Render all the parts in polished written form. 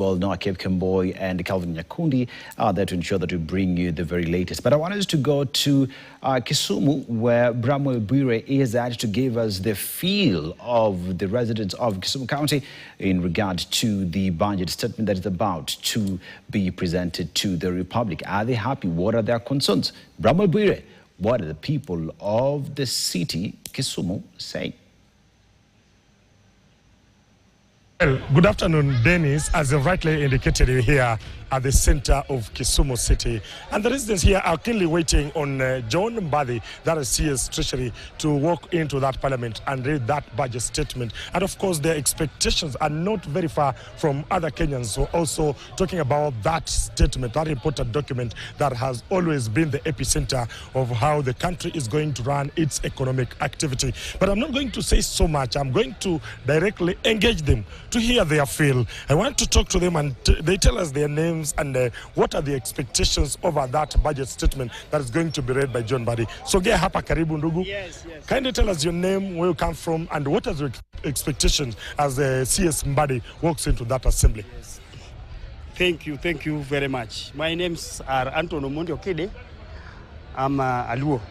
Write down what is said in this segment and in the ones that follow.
Well, Noah Kemboy and Calvin Nyakundi are there to ensure that we bring you the very latest. But I want us to go to Kisumu, where Bramwell Bwire is at to give us the feel of the residents of Kisumu County in regard to the budget statement that is about to be presented to the Republic. Are they happy? What are their concerns? Bramwell Bwire, what are the people of the city, Kisumu, saying? Well, good afternoon, Dennis. As you rightly indicated, you're here at the center of Kisumu City. And the residents here are keenly waiting on John Mbadi, that is CS Treasury, to walk into that parliament and read that budget statement. And of course, their expectations are not very far from other Kenyans. So also talking about that statement, that important document that has always been the epicenter of how the country is going to run its economic activity. But I'm not going to say so much. I'm going to directly engage them to hear their feel. I want to talk to them and they tell us their names and what are the expectations over that budget statement that is going to be read by John Mbadi. So get hapa karibu ndugu. Yes. Kindly tell us your name, where you come from, and what are your expectations as CS Mbadi walks into that assembly. Yes. Thank you very much. My names are Anton Omondi Okede. I'm a Luo.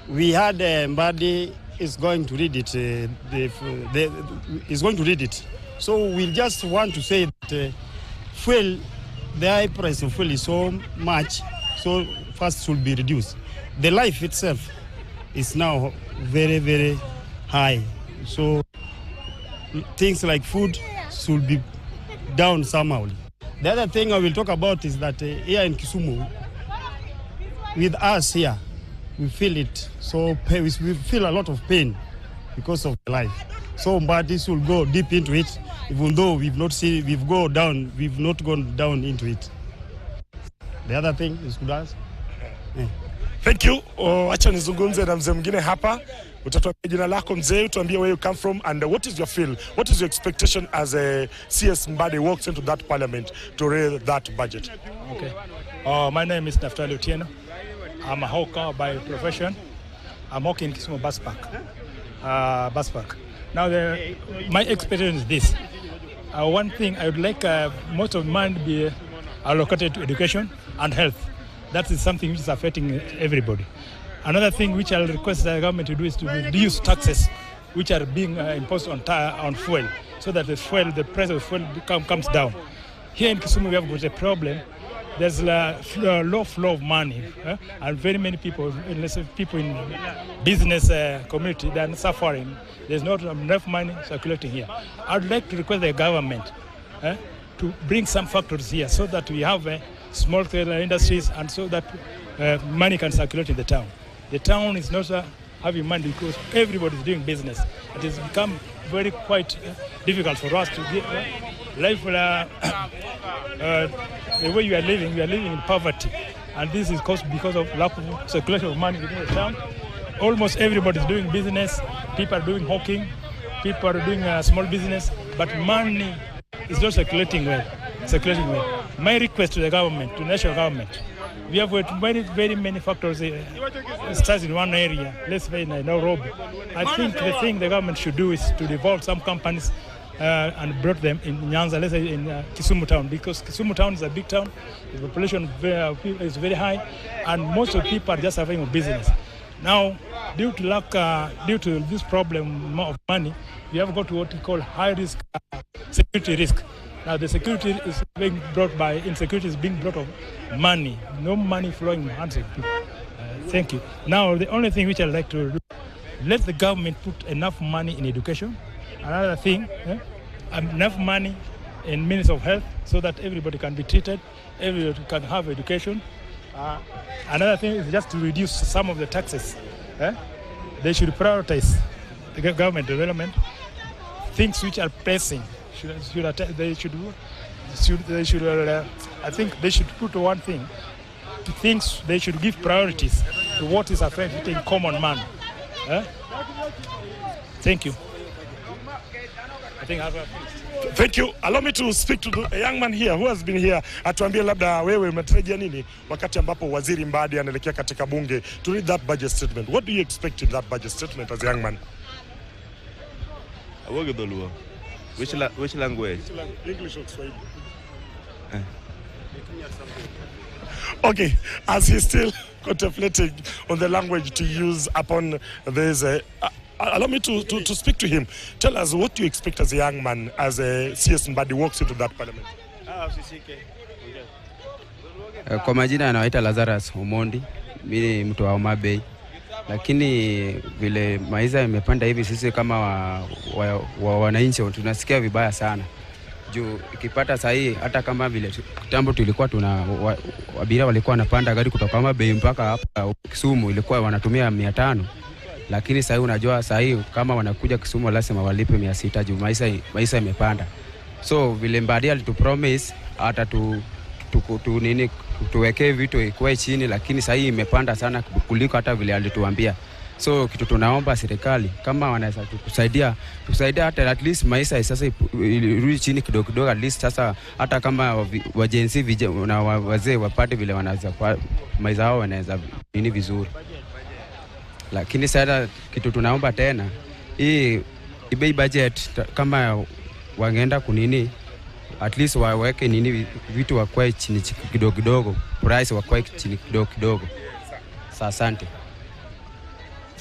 We had Mbadi is going to read it. Is going to read it. So we just want to say that fuel, the high price of fuel is so much, so first should be reduced. The life itself is now very, very high. So things like food should be down somehow. The other thing I will talk about is that here in Kisumu, with us here, we feel it. So we feel a lot of pain because of life. So but this will go deep into it, even though we've not gone down into it. The other thing is good as. Yeah. Thank you. Acha nizungumze na mzee mwingine hapa. Utatuambia jina lako mzee, tuambie where you come from and what is your feel? What is your expectation as a CS Mbadi walks into that parliament to read that budget? Okay. My name is Naftali Otieno. I'm a hawker by profession. I'm hawking in Kisumu bus park. Now, my experience is this. One thing, I would like most of money to be allocated to education and health. That is something which is affecting everybody. Another thing which I'll request the government to do is to reduce taxes which are being imposed on fuel, so that the price of fuel comes down. Here in Kisumu, we have got a problem. There's a low flow of money, and very many people in business community, they are suffering. There's not enough money circulating here. I'd like to request the government to bring some factories here so that we have small-scale industries and so that money can circulate in the town. The town is not having money because everybody is doing business. It has become quite difficult for us to get life. The way we are living in poverty, and this is caused because of lack of circulation of money within the town. Almost everybody is doing business. People are doing hawking. People are doing small business, but money is not circulating well. My request to the government, to the national government, we have very many factors starts in one area. Let's say in Nairobi. I think the thing the government should do is to develop some companies and brought them in Nyanza, let's say in Kisumu town, because Kisumu town is a big town, the population is very high, and most of the people are just having a business. Now, due to this problem of money, we have got to what we call high risk security risk. Now, the security is being brought by insecurity is being brought of money, no money flowing in hands of people. Thank you. Now, the only thing which I'd like to do, let the government put enough money in education. Another thing, enough money in means of health so that everybody can be treated, everybody can have education. Another thing is just to reduce some of the taxes. They should prioritize the government development. Things which are pressing, I think they should put one thing to things. They should give priorities to what is affecting common man. Thank you. Thank you. Allow me to speak to a young man here who has been here. Atuambie labda wewe umetarajia nini wakati ambapo Waziri Mbadi anaelekea katika bunge to read that budget statement. What do you expect in that budget statement as a young man? Which language? English or Swahili? Okay, as he's still contemplating on the language to use upon this, allow me to speak to him. Tell us what you expect as a young man, as a CS Mbadi walks into that parliament. Kwa majina anaitwa Lazarus Omondi, mimi mtu wa Homa Bay. Lakini vile maisha imepanda hivi, sisi kama wananchi tunasikia vibaya sana. Juu ikipata sahi, hata kama vile kitambo tulikuwa abiria walikuwa wanapanda gari kutoka Homa Bay mpaka hapa Kisumu ilikuwa wanatumia 500. Lakini sahi unajua sahi kama wanakuja Kisumu lazima walipe 600 juu maisha imepanda. So vile Mbadi alitupromise hata tuwekee vitu ikuwe chini, lakini sasa hii imepanda sana kuliko hata vile alituambia. So kitu tunaomba serikali kama wanaweza kusaidia hata at least maisha sasa irudi chini kidogo kidogo, at least sasa hata kama wajenzi na wazee wapate vile wanaweza maisha yao wanaweza nini vizuri. Lakini sasa kitu tunaomba tena hii bei budget kama wangeenda kunini at least waweke nini vitu wakwe chini kidogo kidogo, price wakwe chini kidogo kidogo. Asante.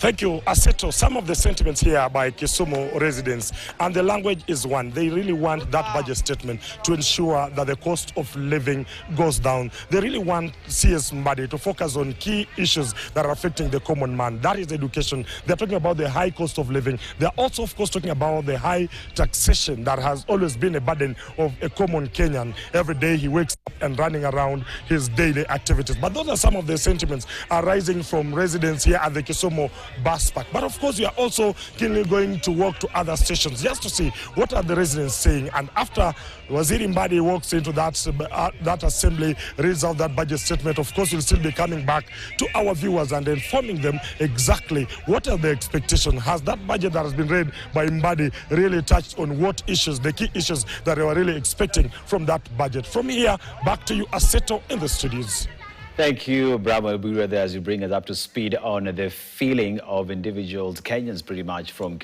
Thank you, Aseto. Some of the sentiments here by Kisumu residents, and the language is one. They really want that budget statement to ensure that the cost of living goes down. They really want CS Mbadi to focus on key issues that are affecting the common man. That is education. They're talking about the high cost of living. They're also, of course, talking about the high taxation that has always been a burden of a common Kenyan. Every day he wakes up and running around his daily activities. But those are some of the sentiments arising from residents here at the Kisumu bus park. But of course, we are also keenly going to walk to other stations just to see what are the residents saying. And after Waziri Mbadi walks into that assembly, reads out that budget statement, of course, we'll still be coming back to our viewers and informing them exactly what are the expectations. Has that budget that has been read by Mbadi really touched on what issues, the key issues that they were really expecting from that budget? From here, back to you, Aseto, in the studios. Thank you, Brahma Bura, as you bring us up to speed on the feeling of individuals, Kenyans pretty much from